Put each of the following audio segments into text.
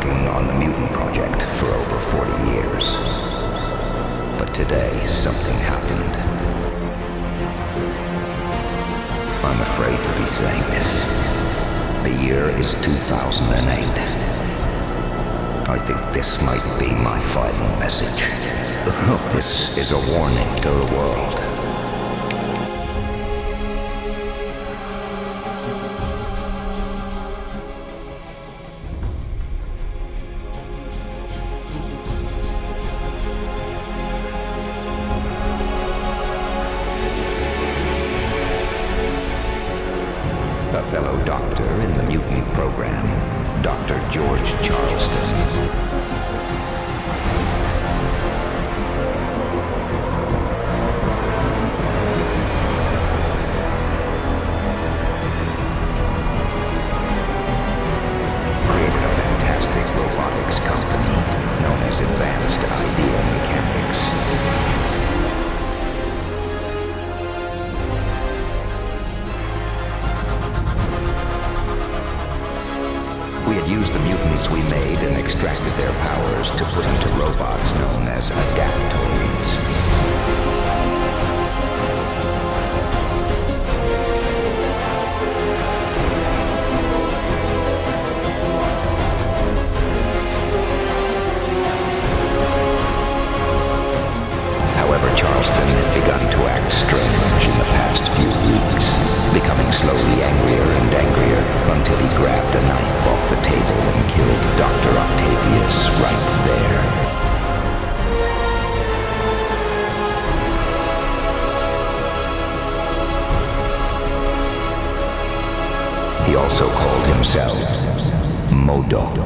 working on the Mutant Project for over 40 years. But today, something happened. I'm afraid to be saying this. The year is 2008. I think this might be my final message. This is a warning to the world. A fellow doctor in the Mutant program, Dr. George Charleston. Robotics company known as Advanced Idea Mechanics. We had used the mutants we made and extracted their powers to put into robots known as adaptoids. Charleston had begun to act strange in the past few weeks, becoming slowly angrier and angrier until he grabbed a knife off the table and killed Dr. Octavius right there. He also called himself MODOK.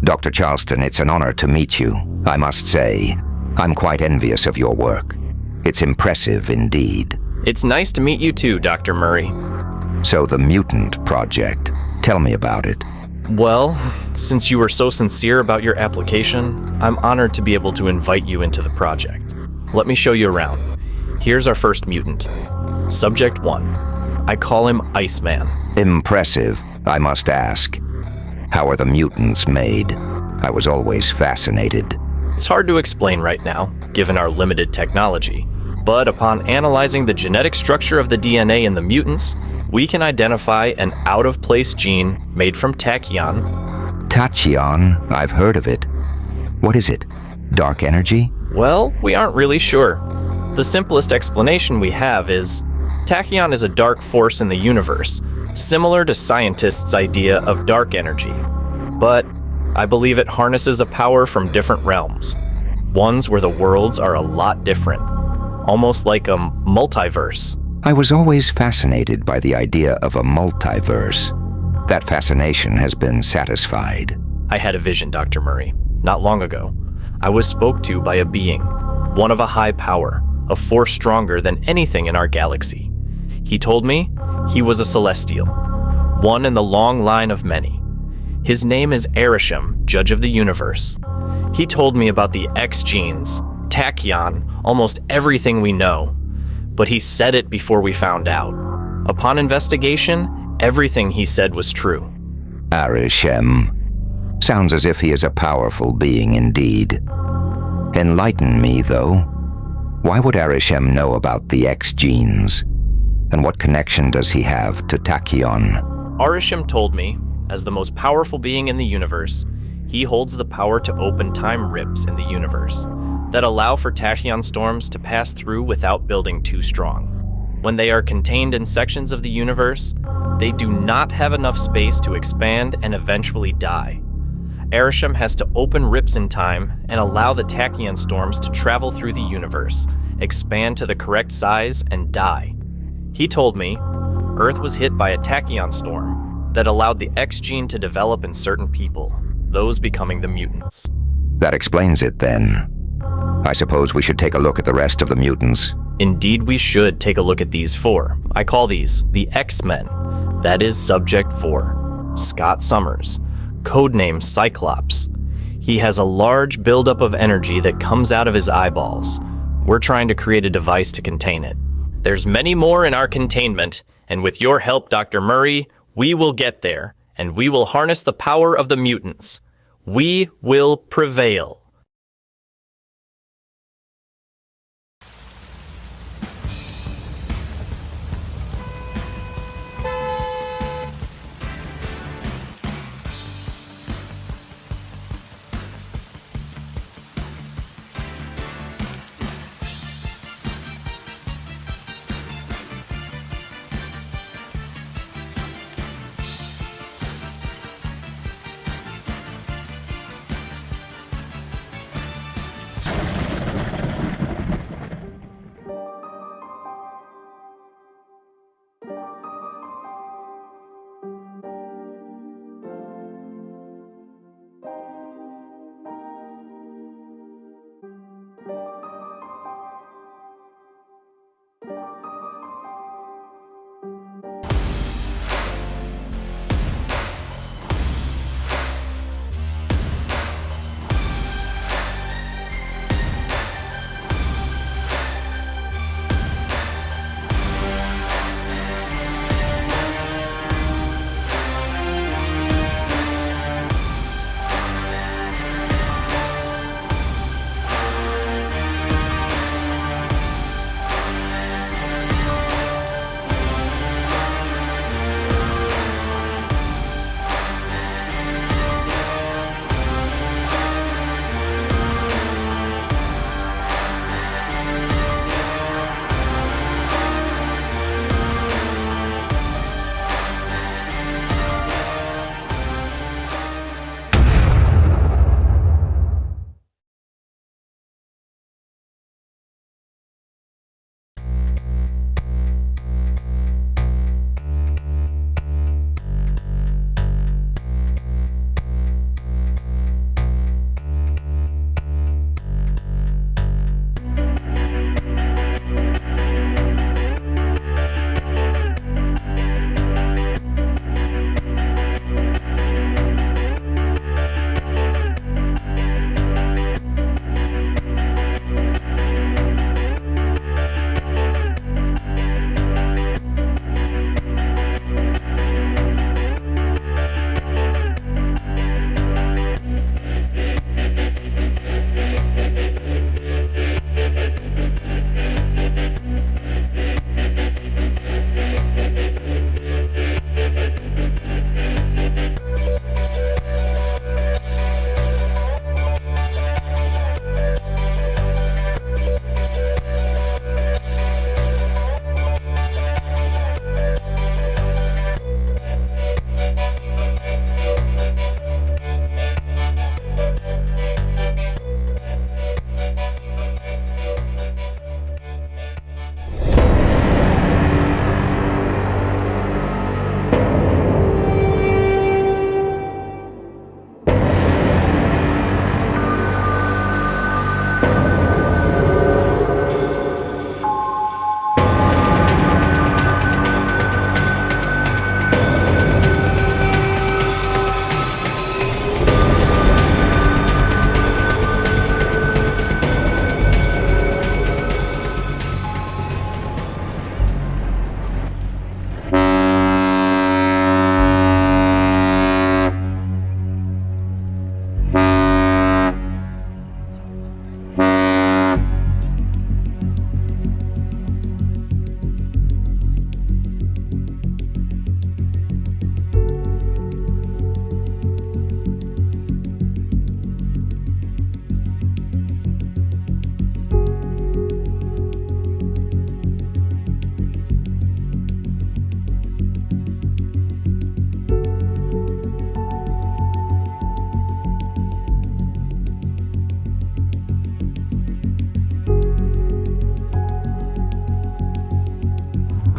Dr. Charleston, it's an honor to meet you. I must say, I'm quite envious of your work. It's impressive indeed. It's nice to meet you too, Dr. Murray. So the Mutant Project, tell me about it. Well, since you were so sincere about your application, I'm honored to be able to invite you into the project. Let me show you around. Here's our first mutant. Subject 1. I call him Iceman. Impressive, I must ask. How are the mutants made? I was always fascinated. It's hard to explain right now, given our limited technology. But upon analyzing the genetic structure of the DNA in the mutants, we can identify an out-of-place gene made from tachyon. Tachyon? I've heard of it. What is it? Dark energy? Well, we aren't really sure. The simplest explanation we have is tachyon is a dark force in the universe, similar to scientists' idea of dark energy. But I believe it harnesses a power from different realms, ones where the worlds are a lot different, almost like a multiverse. I was always fascinated by the idea of a multiverse. That fascination has been satisfied. I had a vision, Dr. Murray. Not long ago, I was spoke to by a being, one of a high power, a force stronger than anything in our galaxy. He told me he was a celestial, one in the long line of many. His name is Arishem, Judge of the Universe. He told me about the X genes, tachyon, almost everything we know. But he said it before we found out. Upon investigation, Everything he said was true. Arishem. Sounds as if he is a powerful being indeed. Enlighten me, though. Why would Arishem know about the X genes? And what connection does he have to Tachyon? Arishem told me, as the most powerful being in the universe, he holds the power to open time ribs in the universe that allow for tachyon storms to pass through without building too strong. When they are contained in sections of the universe, they do not have enough space to expand and eventually die. Arishem has to open rips in time and allow the tachyon storms to travel through the universe, expand to the correct size, and die. He told me Earth was hit by a tachyon storm that allowed the X gene to develop in certain people, those becoming the mutants. That explains it, then. I suppose we should take a look at the rest of the mutants. Indeed, we should take a look at these four. I call these the X-Men. That is Subject 4, Scott Summers, codename Cyclops. He has a large buildup of energy that comes out of his eyeballs. We're trying to create a device to contain it. There's many more in our containment, and with your help, Dr. Murray, we will get there, and we will harness the power of the mutants. We will prevail.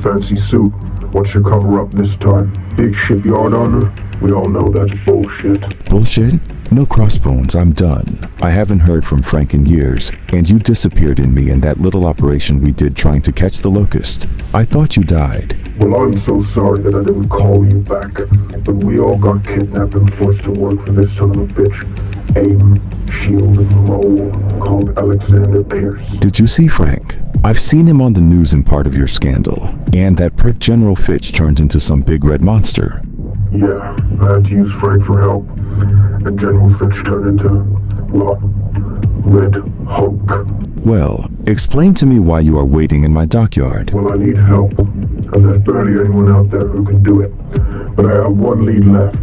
fancy suit. What's your cover-up this time? Big shipyard honor? We all know that's bullshit. Bullshit? No, Crossbones, I'm done. I haven't heard from Frank in years, and you disappeared in me in that little operation we did trying to catch the Locust. I thought you died. Well, I'm so sorry that I didn't call you back, but we all got kidnapped and forced to work for this son of a bitch. AIM, SHIELD, and mole called Alexander Pierce. Did you see Frank? I've seen him on the news in part of your scandal, and that prick General Fitch turned into some big red monster. Yeah, I had to use Frank for help, and General Fitch turned into, well, Red Hulk. Well, explain to me why you are waiting in my dockyard. Well, I need help, and there's barely anyone out there who can do it. But I have one lead left.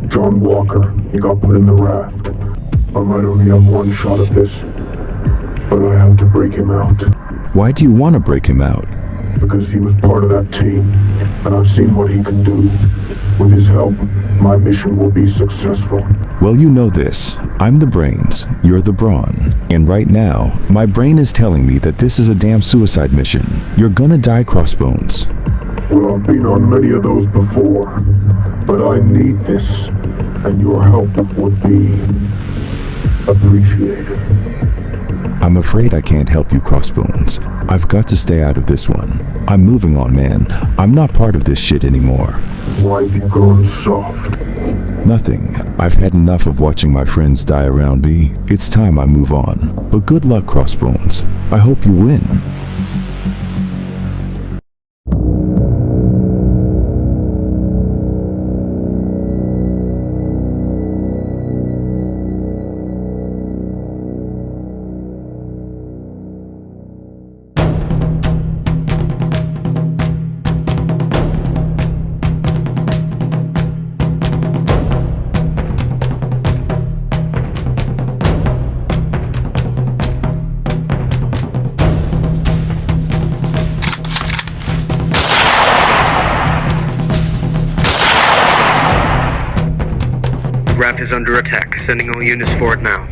John Walker. He got put in the raft. I might only have one shot at this, but I have to break him out. Why do you want to break him out? Because he was part of that team, and I've seen what he can do. With his help, my mission will be successful. Well, you know this. I'm the brains, you're the brawn. And right now, my brain is telling me that this is a damn suicide mission. You're gonna die, Crossbones. Well, I've been on many of those before, but I need this, and your help would be appreciated. I'm afraid I can't help you, Crossbones. I've got to stay out of this one. I'm moving on, man. I'm not part of this shit anymore. Why have you gone soft? Nothing. I've had enough of watching my friends die around me. It's time I move on. But good luck, Crossbones. I hope you win. Raft is under attack. Sending all units forward now.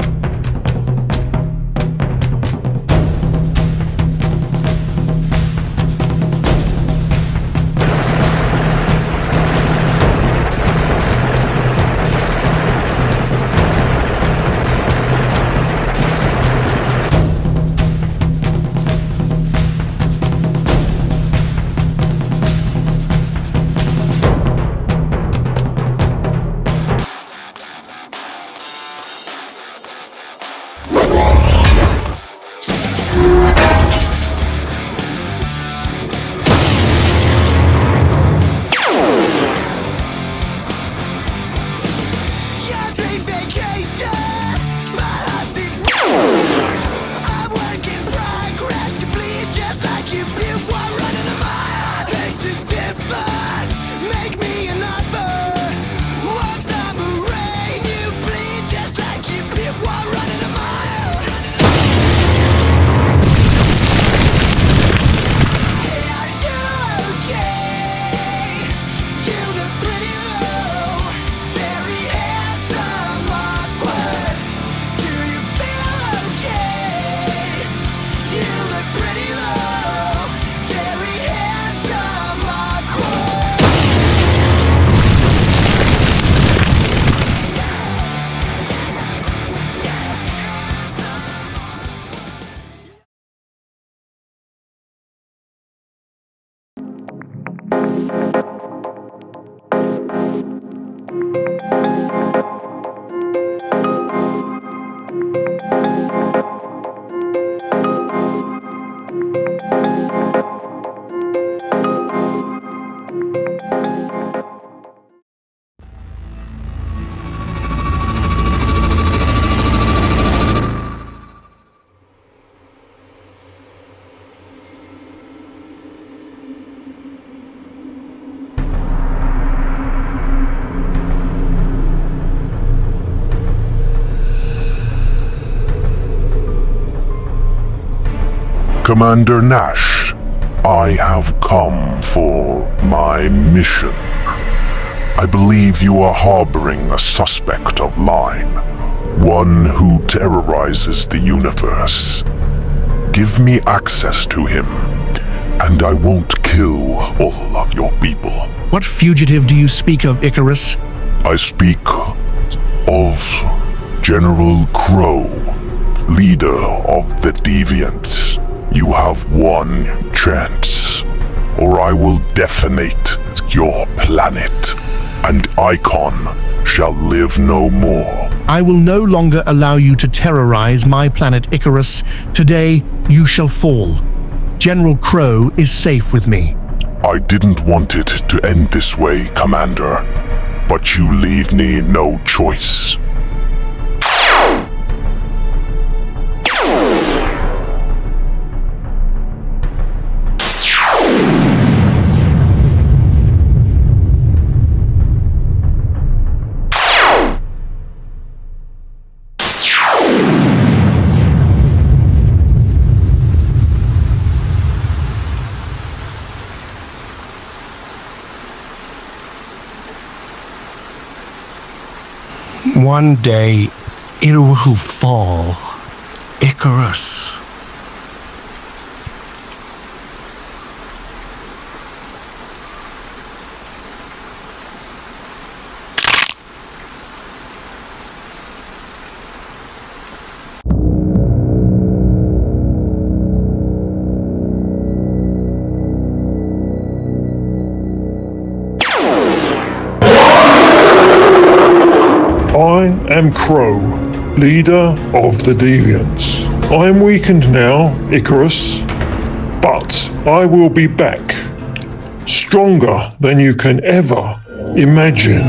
Commander Nash, I have come for my mission. I believe you are harboring a suspect of mine, one who terrorizes the universe. Give me access to him, and I won't kill all of your people. What fugitive do you speak of, Icarus? I speak of General Crow, leader of the Deviants. You have one chance, or I will detonate your planet, and Icon shall live no more. I will no longer allow you to terrorize my planet, Icarus. Today, you shall fall. General Crow is safe with me. I didn't want it to end this way, Commander, but you leave me no choice. One day, it will fall, Icarus. I am Crow, leader of the Deviants. I am weakened now, Icarus, but I will be back, stronger than you can ever imagine.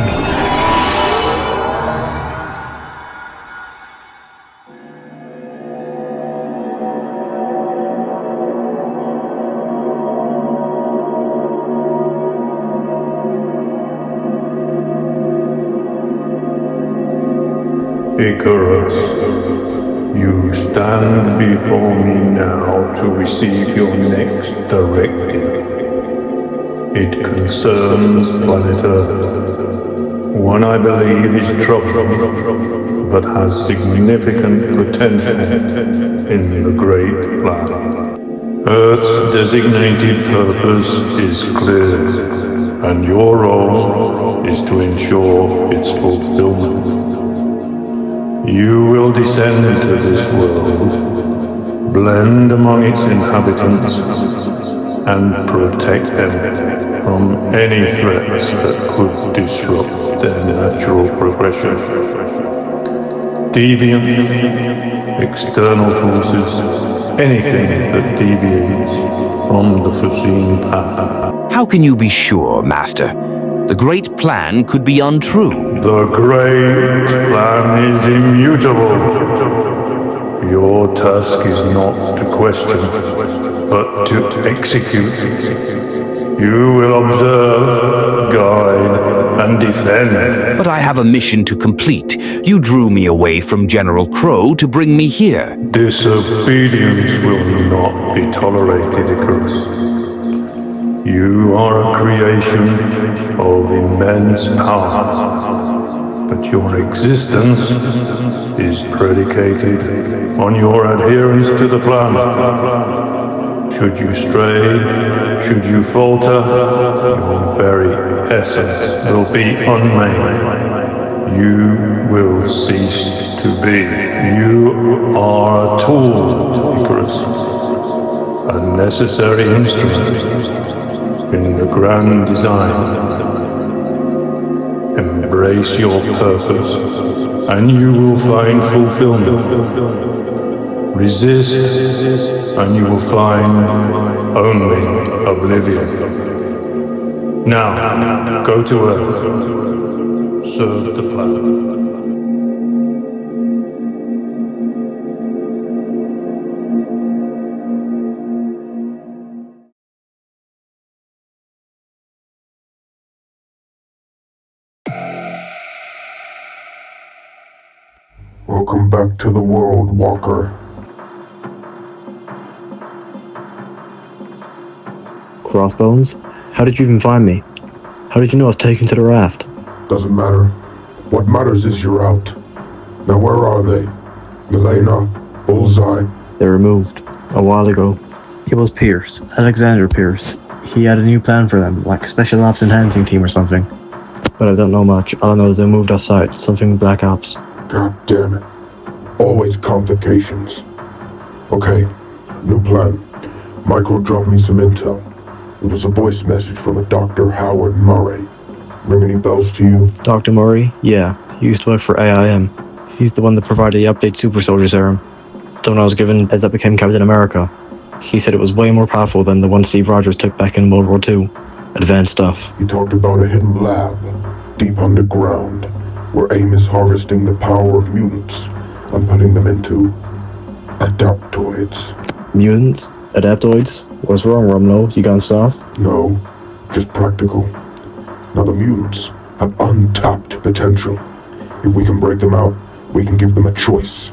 Icarus, you stand before me now to receive your next directive. It concerns planet Earth, one I believe is troubled, but has significant potential in the Great Plan. Earth's designated purpose is clear, and your role is to ensure its fulfillment. You will descend to this world, blend among its inhabitants, and protect them from any threats that could disrupt their natural progression. Deviant, external forces, anything that deviates from the foreseen path. How can you be sure, Master? The Great Plan could be untrue. The Great Plan is immutable. Your task is not to question, but to execute. You will observe, guide, and defend. But I have a mission to complete. You drew me away from General Crow to bring me here. Disobedience will not be tolerated, Icarus. You are a creation of immense power, but your existence is predicated on your adherence to the plan. Should you stray, should you falter, your very essence will be unmade. You will cease to be. You are a tool, Icarus, a necessary instrument in the grand design. Embrace your purpose, and you will find fulfillment. Resist, and you will find only oblivion. Now, go to Earth. Serve the planet. Welcome back to the world, Walker. Crossbones? How did you even find me? How did you know I was taken to the raft? Doesn't matter. What matters is you're out. Now where are they? Milena, Bullseye. They were removed a while ago. It was Pierce, Alexander Pierce. He had a new plan for them, like Special Ops Enhancing Team or something. But I don't know much. All I know is they moved offsite, something with Black Ops. God damn it. Always complications. Okay, new plan. Micro dropped me some intel. It was a voice message from a Dr. Howard Murray. Ring any bells to you? Dr. Murray? Yeah, he used to work for AIM. He's the one that provided the update Super Soldier Serum. The one I was given as that became Captain America. He said it was way more powerful than the one Steve Rogers took back in World War II. Advanced stuff. He talked about a hidden lab, deep underground, where AIM is harvesting the power of mutants and putting them into adaptoids. Mutants? Adaptoids? What's wrong, Rumlow? You gone soft? No, just practical. Now the mutants have untapped potential. If we can break them out, we can give them a choice.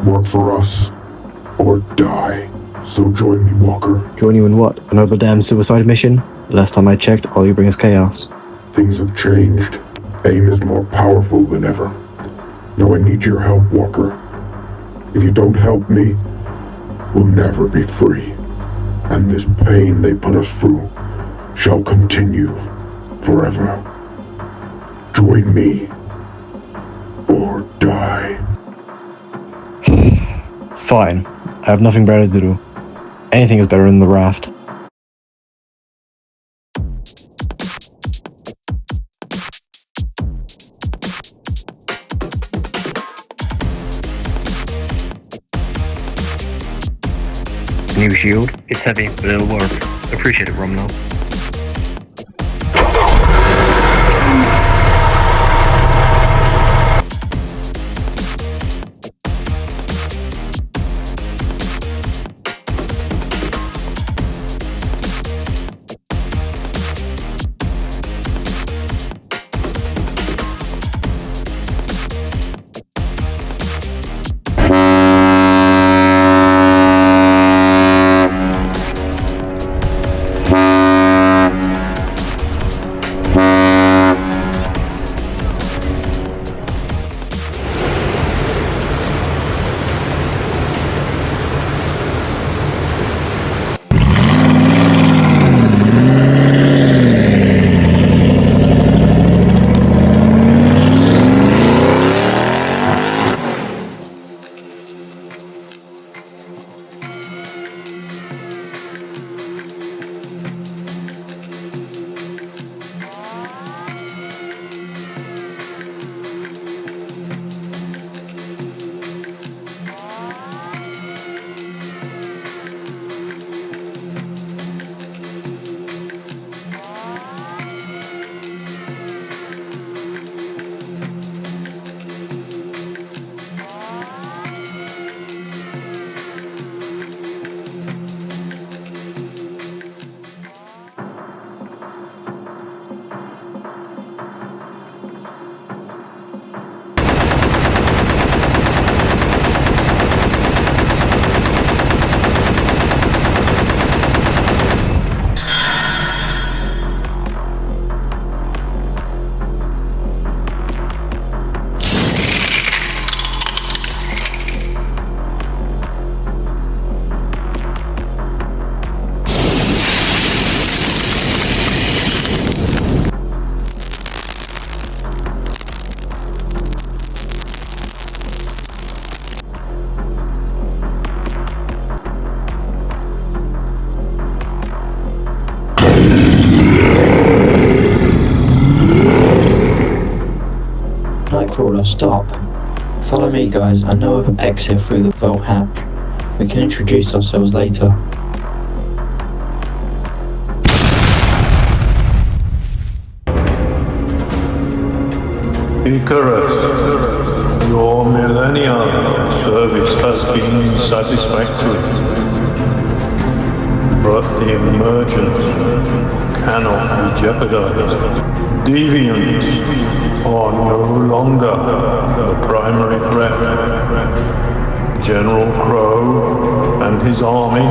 Work for us, or die. So join me, Walker. Join you in what? Another damn suicide mission? Last time I checked, all you bring is chaos. Things have changed. AIM is more powerful than ever. Now I need your help, Walker. If you don't help me, we'll never be free. And this pain they put us through shall continue forever. Join me, or die. Fine. I have nothing better to do. Anything is better than the raft. New shield? It's heavy, but it'll work. Appreciate it, Romano. Nightcrawler, stop. Follow me, guys. I know of an exit through the vault hatch. We can introduce ourselves later. Icarus, your millennial service has been satisfactory, but the emergence cannot be jeopardized. Deviants are no longer the primary threat. General Crow and his army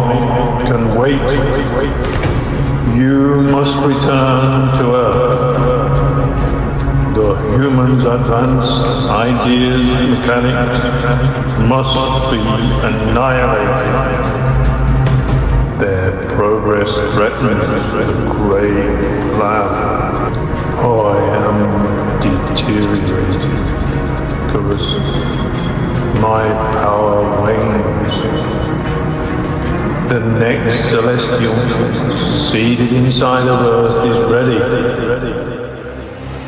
can wait. You must return to Earth. The humans' advanced ideas and mechanics must be annihilated. progress threatens the great plan. I am deteriorating, Icarus. My power wanes. The next celestial seated inside of Earth is ready.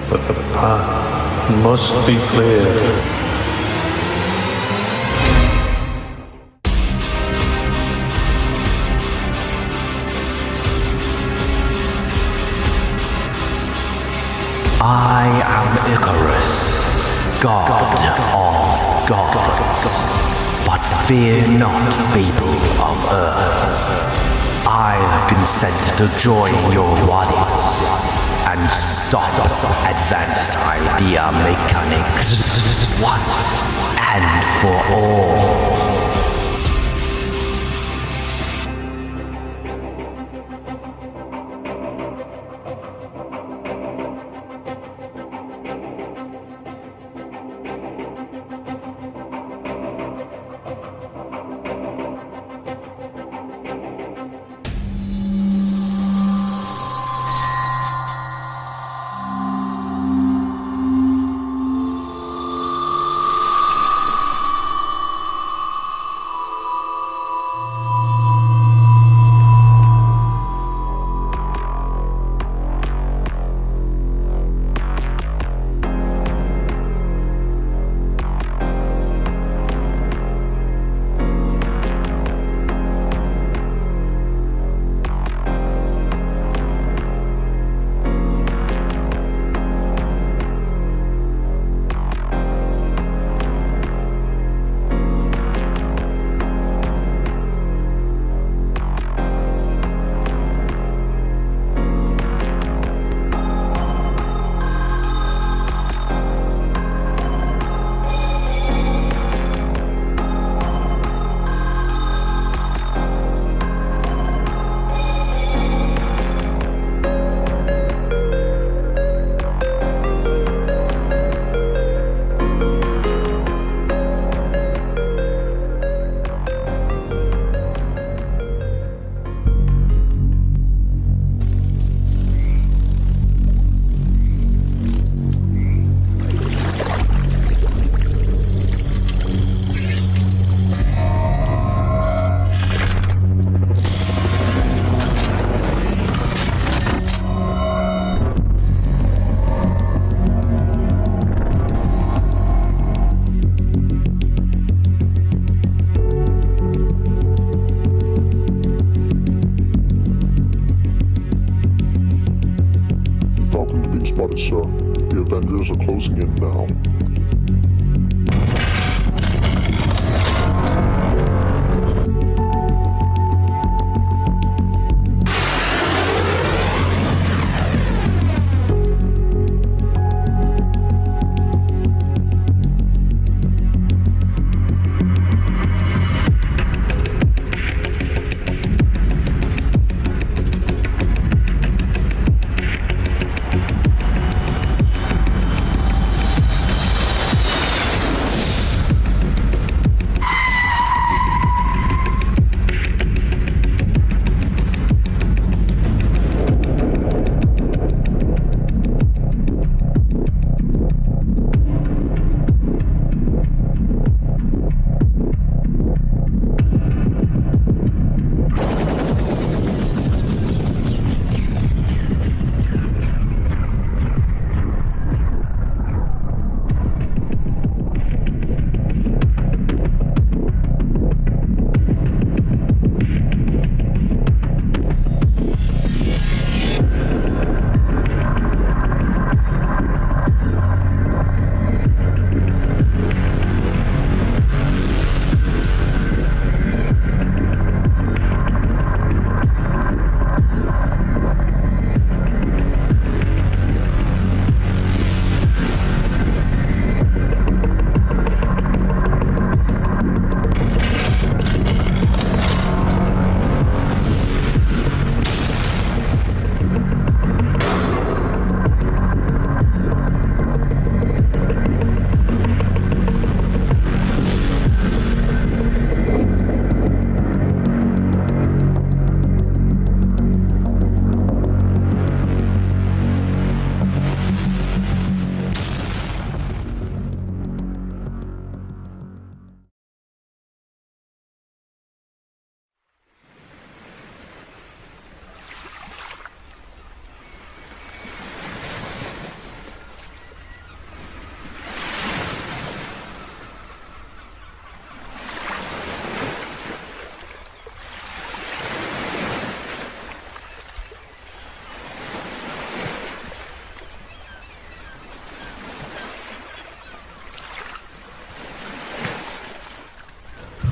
But the path must be cleared. I am Icarus, god of gods. But fear not, people of Earth. I have been sent to join your warriors and stop advanced idea mechanics once and for all. Spotted, sir. The Avengers are closing in now.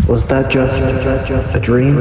Was that just a dream?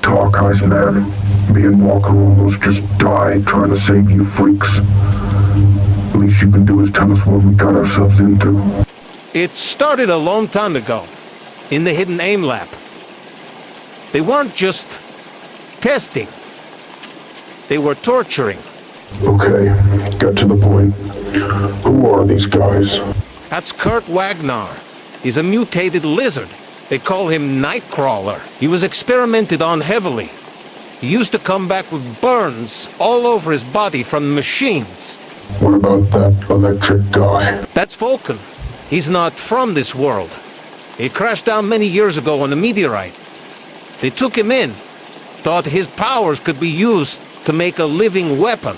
Hawkeye's man. Me and Walker almost just died trying to save you freaks. Least you can do is tell us what we got ourselves into. It started a long time ago, in the Hidden Aim Lab. They weren't just testing. They were torturing. Okay, get to the point. Who are these guys? That's Kurt Wagner. He's a mutated lizard. They call him Nightcrawler. He was experimented on heavily. He used to come back with burns all over his body from the machines. What about that electric guy? That's Vulcan. He's not from this world. He crashed down many years ago on a meteorite. They took him in, thought his powers could be used to make a living weapon.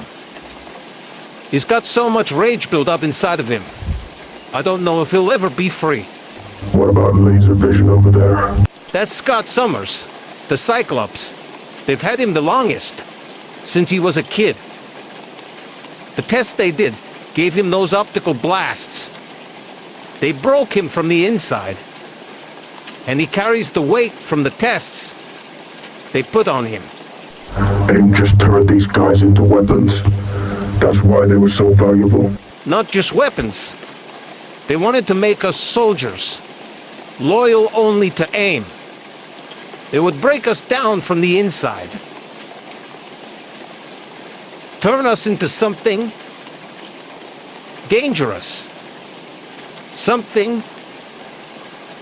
He's got so much rage built up inside of him. I don't know if he'll ever be free. What about laser vision over there? That's Scott Summers, the Cyclops. They've had him the longest, since he was a kid. The tests they did gave him those optical blasts. They broke him from the inside, and he carries the weight from the tests they put on him. AIM just turned these guys into weapons. That's why they were so valuable. Not just weapons. They wanted to make us soldiers, loyal only to AIM. They would break us down from the inside. Turn us into something dangerous. Something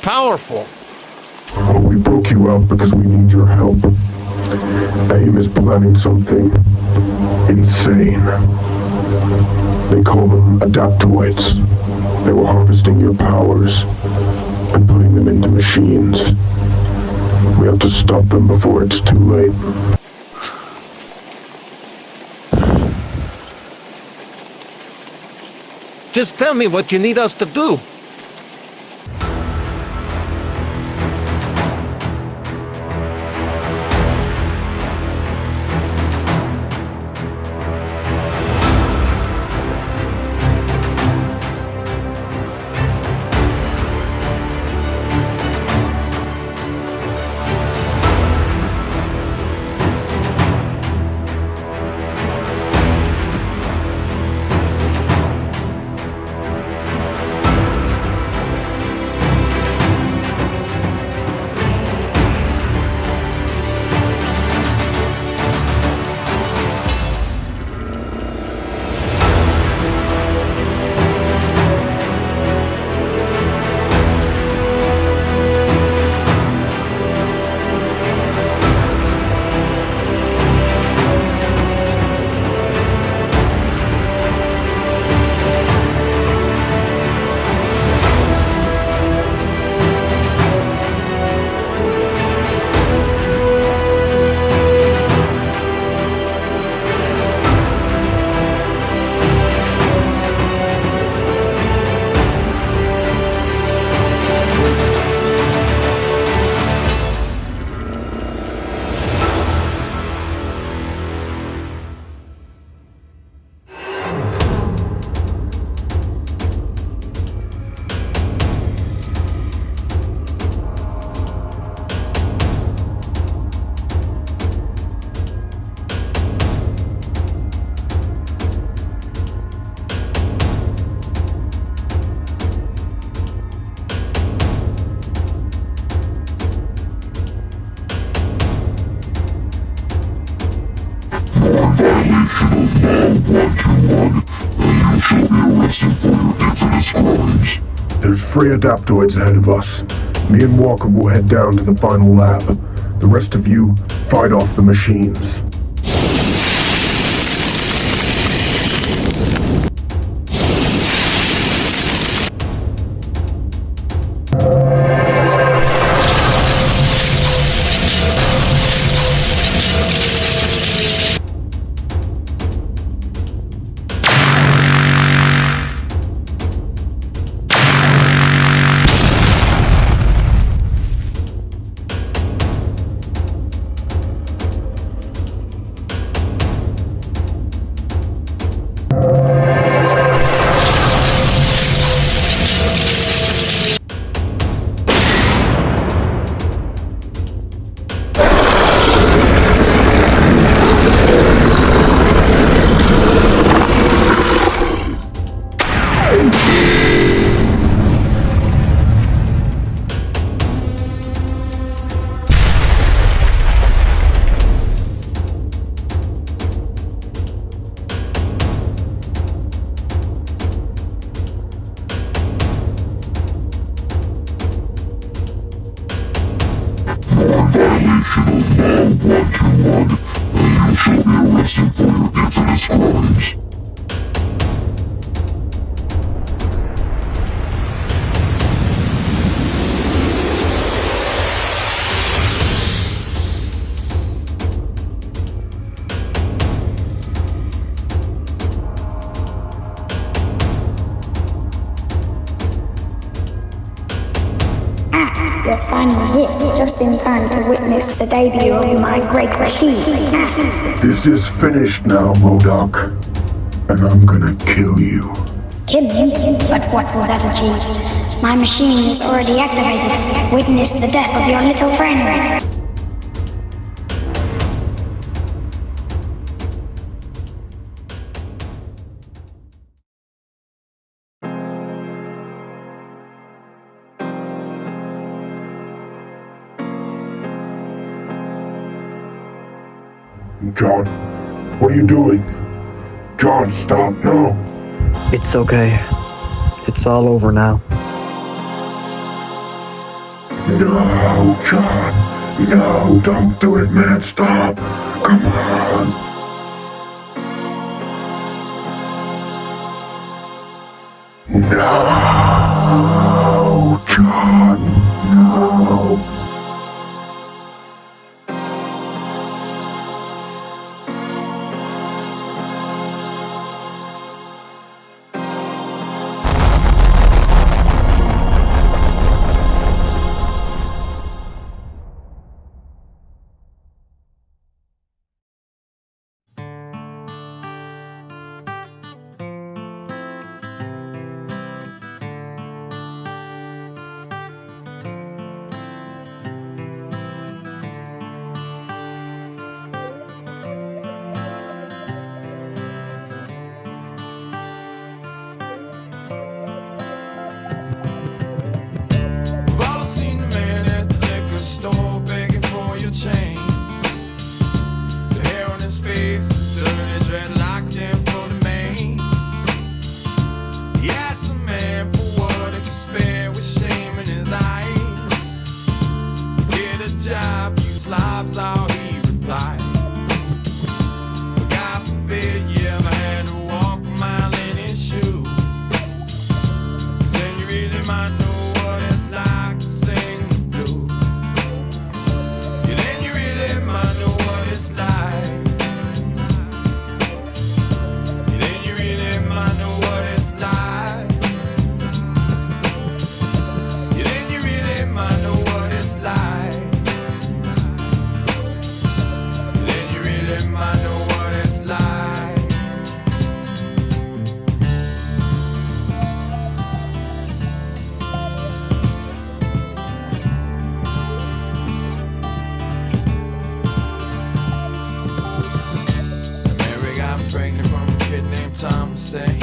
powerful. Well, we broke you out because we need your help. AIM is planning something insane. They call them adaptoids. They were harvesting your powers and putting them into machines. We have to stop them before it's too late. Just tell me what you need us to do. There's free adaptoids ahead of us. Me and Walker will head down to the final lab. The rest of you, fight off the machines. You're finally here, just in time to witness the debut of my great machine. This is finished now, MODOK. And I'm gonna kill you. Kill me? But what will that achieve? My machine is already activated. Witness the death of your little friend. John, what are you doing? John, stop, no. It's okay. It's all over now. No, John. No, don't do it, man. Stop. Come on. No, John. No. Pregnant from a kid named Tom, say